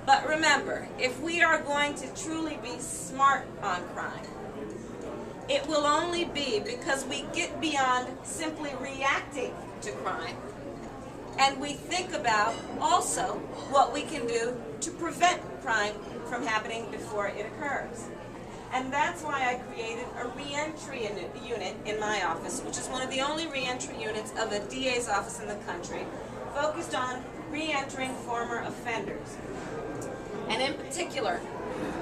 But remember, if we are going to truly be smart on crime, it will only be because we get beyond simply reacting to crime, and we think about also what we can do to prevent crime from happening before it occurs. And that's why I created a reentry unit in my office, which is one of the only reentry units of a DA's office in the country, focused on reentering former offenders. And in particular,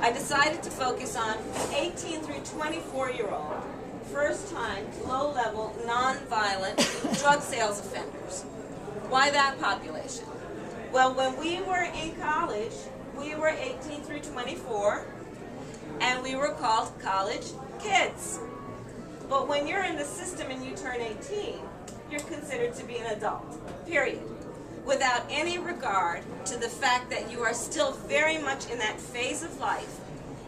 I decided to focus on 18 through 24-year-old, first-time, low-level, non-violent drug sales offenders. Why that population? Well, when we were in college, we were 18 through 24, and we were called college kids. But when you're in the system and you turn 18, you're considered to be an adult, period. Without any regard to the fact that you are still very much in that phase of life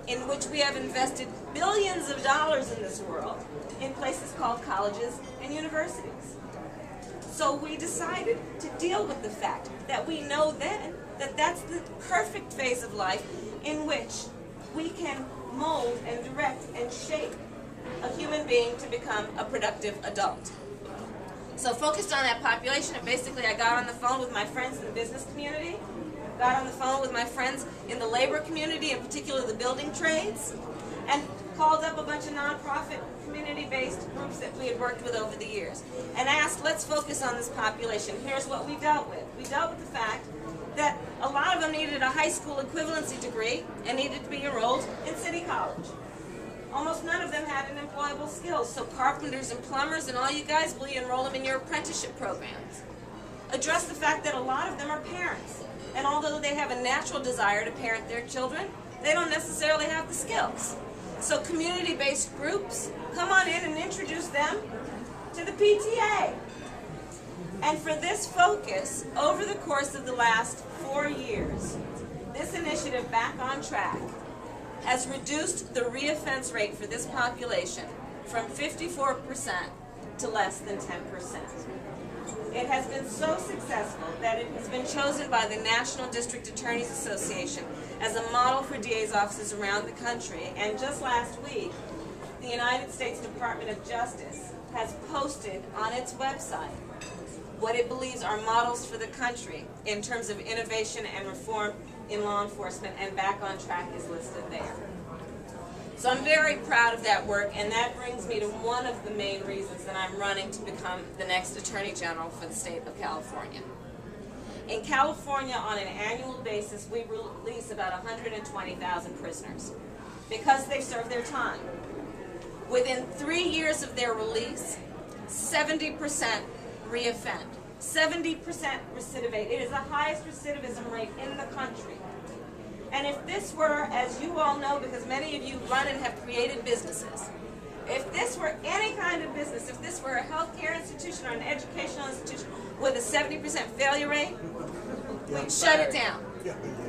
in which we have invested billions of dollars in this world in places called colleges and universities. So we decided to deal with the fact that we know then that that's the perfect phase of life in which we can mold and direct and shape a human being to become a productive adult. So focused on that population, and basically I got on the phone with my friends in the business community, got on the phone with my friends in the labor community, in particular the building trades, and called up a bunch of nonprofit community-based groups that we had worked with over the years, and asked, let's focus on this population. Here's what we dealt with. We dealt with the fact that a lot of them needed a high school equivalency degree and needed to be enrolled in city college. Almost none of them had an employable skill, so carpenters and plumbers and all you guys, will you enroll them in your apprenticeship programs? Address the fact that a lot of them are parents, and although they have a natural desire to parent their children, they don't necessarily have the skills. So community-based groups, come on in and introduce them to the PTA. And for this focus, over the course of the last 4 years, this initiative, Back on Track, has reduced the reoffense rate for this population from 54% to less than 10%. It has been so successful that it has been chosen by the National District Attorneys Association as a model for DA's offices around the country. And just last week, the United States Department of Justice has posted on its website what it believes are models for the country in terms of innovation and reform in law enforcement, and Back on Track is listed there. So I'm very proud of that work, and that brings me to one of the main reasons that I'm running to become the next Attorney General for the state of California. In California, on an annual basis, we release about 120,000 prisoners because they serve their time. Within 3 years of their release, 70% reoffend. 70% recidivate. It is the highest recidivism rate in the country. And if this were, as you all know, because many of you run and have created businesses, if this were any kind of business, if this were a healthcare institution or an educational institution with a 70% failure rate, we'd shut it down.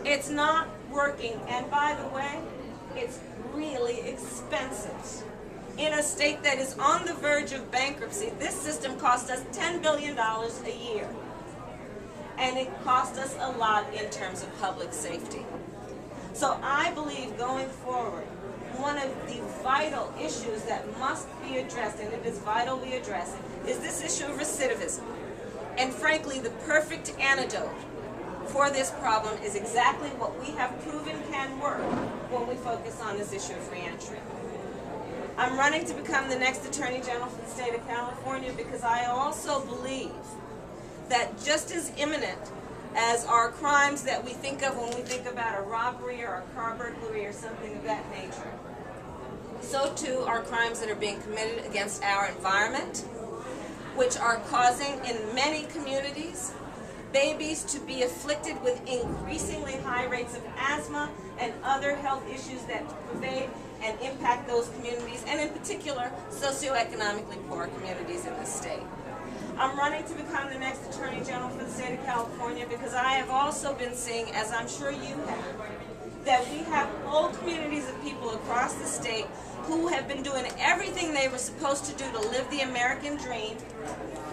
It's not working. And by the way, it's really expensive. In a state that is on the verge of bankruptcy, this system cost us $10 billion a year. And it cost us a lot in terms of public safety. So I believe going forward, one of the vital issues that must be addressed, and it is vital we address it, is this issue of recidivism. And frankly, the perfect antidote for this problem is exactly what we have proven can work when we focus on this issue of reentry. I'm running to become the next Attorney General for the state of California because I also believe that just as imminent as are crimes that we think of when we think about a robbery or a car burglary or something of that nature, so too are crimes that are being committed against our environment, which are causing in many communities babies to be afflicted with increasingly high rates of asthma and other health issues that pervade and impact those communities, and in particular, socioeconomically poor communities in this state. I'm running to become the next Attorney General for the state of California because I have also been seeing, as I'm sure you have, that we have whole communities of people across the state who have been doing everything they were supposed to do to live the American dream,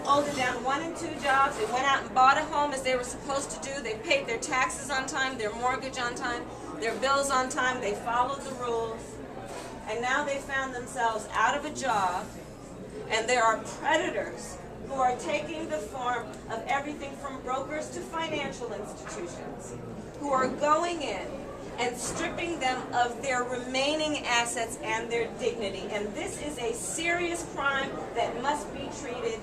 holding down 1 and 2 jobs. They went out and bought a home as they were supposed to do. They paid their taxes on time, their mortgage on time, their bills on time. They followed the rules. And now they found themselves out of a job, and there are predators who are taking the form of everything from brokers to financial institutions, who are going in and stripping them of their remaining assets and their dignity. And this is a serious crime that must be treated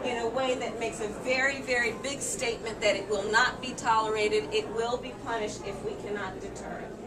in a way that makes a very, very big statement that it will not be tolerated, it will be punished if we cannot deter it.